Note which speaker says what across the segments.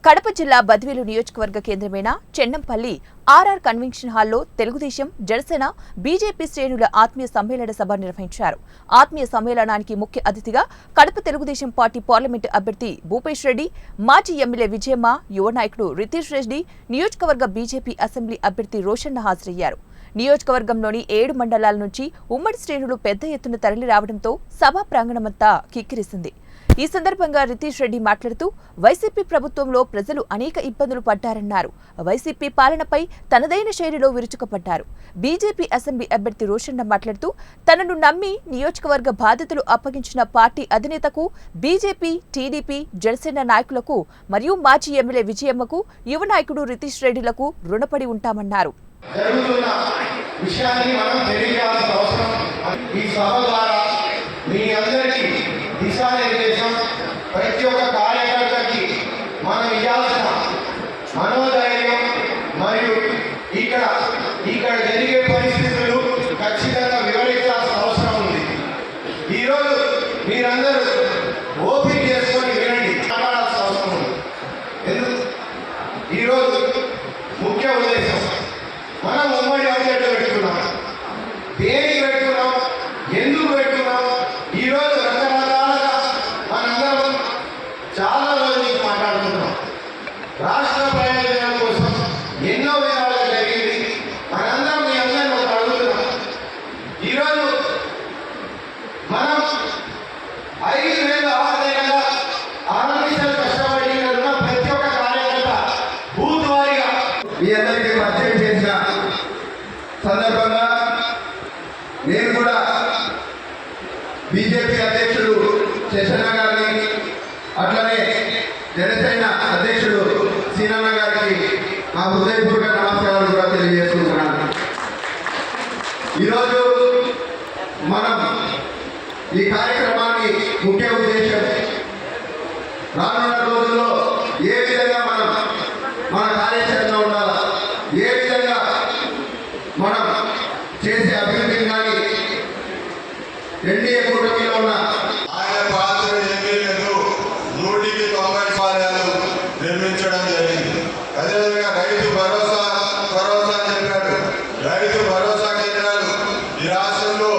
Speaker 1: కడప జిల్లా బద్వేలు నియోజకవర్గ కేంద్రమైన చెన్నంపల్లి ఆర్ఆర్ కన్వెన్షన్ హాల్లో తెలుగుదేశం, జనసేన, బీజేపీ శ్రేణుల ఆత్మీయ సమ్మేళన సభ నిర్వహించారు. ఆత్మీయ సమ్మేళనానికి ముఖ్య అతిథిగా కడప తెలుగుదేశం పార్టీ పార్లమెంటు అభ్యర్థి భూపేష్ రెడ్డి, మాజీ ఎమ్మెల్యే విజయమ్మ, యువ నాయకుడు రితీష్ రెడ్డి, నియోజకవర్గ బీజేపీ అసెంబ్లీ అభ్యర్థి రోషన్న హాజరయ్యారు. నియోజకవర్గంలోని 7 మండలాల నుంచి ఉమ్మడి శ్రేణులు పెద్ద ఎత్తున తరలి రావడంతో సభా ప్రాంగణమంతా కిక్కిరిసింది. ఈ సందర్భంగా రితీష్ రెడ్డి మాట్లాడుతూ వైసీపీ ప్రభుత్వంలో ప్రజలు అనేక ఇబ్బందులు పడ్డారన్నారు. వైసీపీ పాలనపై తనదైన శైలిలో విరుచుకుపడ్డారు. బీజేపీ అసెంబ్లీ అభ్యర్థి రోషన్న మాట్లాడుతూ తనను నమ్మి నియోజకవర్గ బాధ్యతలు అప్పగించిన పార్టీ అధినేతకు, బీజేపీ, టీడీపీ, జనసేన నాయకులకు మరియు మాజీ ఎమ్మెల్యే విజయమ్మకు, యువ నాయకుడు రితీష్ రెడ్డిలకు రుణపడి ఉంటామన్నారు.
Speaker 2: జరుగుతున్న విషయాన్ని మనం తెలియజేయాల్సిన అవసరం. ఈ సభ ద్వారా మీ అందరికీ దిశానిర్దేశం, ప్రతి ఒక్క కార్యకర్తకి మనం ఇవ్వాల్సిన మనోధైర్యం మరియు ఇక్కడ జరిగే పరిస్థితులు ఖచ్చితంగా వివరించాల్సిన అవసరం ఉంది. ఈరోజు మీరందరూ ఓపిక చేసుకొని వినండి, మాట్లాడాల్సిన అవసరం ఉంది. ఎందుకు ఈరోజు ముఖ్య ఉద్దేశం, మనం ఉమ్మడి అభ్యర్థులు పెట్టుకున్నాం. దేనికి పెట్టుకున్నాం, ఎందుకు పెట్టుకున్నాం? ఈరోజు రకరకాలుగా మనందరం చాలా రోజుల నుంచి మాట్లాడుతున్నాం. రాష్ట్ర ప్రయోజనం కోసం ఎన్నో విధాలుగా జరిగింది. మనందరం మీ అందరిని ఒకటి అడుగుతున్నాం. ఈరోజు మనం 5 నెలలు 6 నెలలుగా 6 నిమిషాలు కష్టపడి ఉన్న ప్రతి ఒక్క కార్యకర్త బూత్ వారీగా మీ అందరికీ పరిచయం చేసిన సందర్భంగా నేను కూడా బీజేపీ అధ్యక్షుడు శశన్న గారిని, అట్లనే జనసేన అధ్యక్షుడు సీనన్న గారికి నా హృదయపూర్వక నమస్కారాలు కూడా తెలియజేసుకుంటున్నాను. ఈరోజు మనం ఈ కార్యక్రమానికి ముఖ్య ఉద్దేశం, రానున్న రోజుల్లో ఏ విధంగా మన కార్యాచరణ ఉండాలా, ఏ విధంగా మనం చేసే అభివృద్ధిని కానీ ఎన్డీఏ కూటమిలో ఉన్న
Speaker 3: ఆయన పాత్ర ఏమీ లేదు. 100కి 90 కార్యాలు నిర్మించడం జరిగింది. అదేవిధంగా రైతు భరోసా అని చెప్పాడు. రైతు భరోసా కేంద్రాలు ఈ రాష్ట్రంలో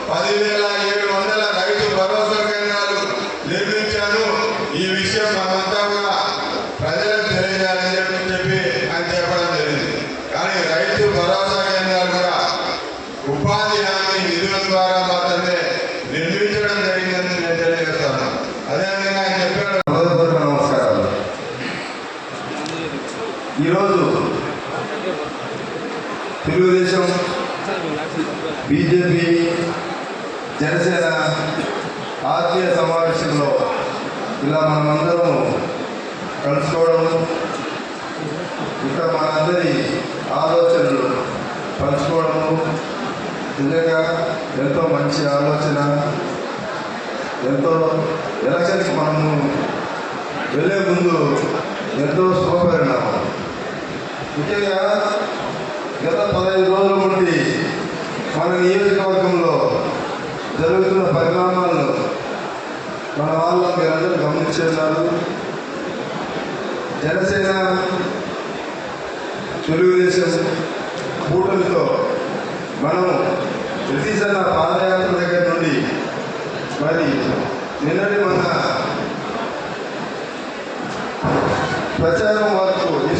Speaker 3: 10,700 రైతు భరోసా కేంద్రాలు నిర్మించాను. ఈ విషయం మనమంతా కూడా ప్రజలకు తెలియజేయాలని చెప్పి ఆయన చెప్పడం జరిగింది. కానీ రైతు భరోసా కేంద్రాలు కూడా ఉపాధి హామీ నిధుల ద్వారా మాత్రమే నిర్మించడం జరిగిందని నేను తెలియజేస్తాను. అదేవిధంగా ఆయన చెప్పాడు.
Speaker 2: నమస్కారాలు. ఈరోజు తెలుగుదేశం, బీజేపీ, జనసేన ఆత్మీయ సమావేశంలో ఇలా మనమందరం కలుసుకోవడం, ఇంకా మనందరి ఆలోచనలు పంచుకోవడము నిజంగా ఎంతో మంచి ఆలోచన. ఎంతో ఎలక్షన్కి మనము వెళ్ళే ముందు ఎంతో శుభపరిణామం. ముఖ్యంగా గత 15 రోజుల నుండి మన నియోజకవర్గంలో జరుగుతున్న పరిణామాలను మన వాళ్ళు మీరందరూ గమనించున్నారు. జనసేన, తెలుగుదేశం కూటమితో మనం ప్రతిసన్న పాదయాత్ర దగ్గర నుండి మరి నిన్నటి మన ప్రచారం వరకు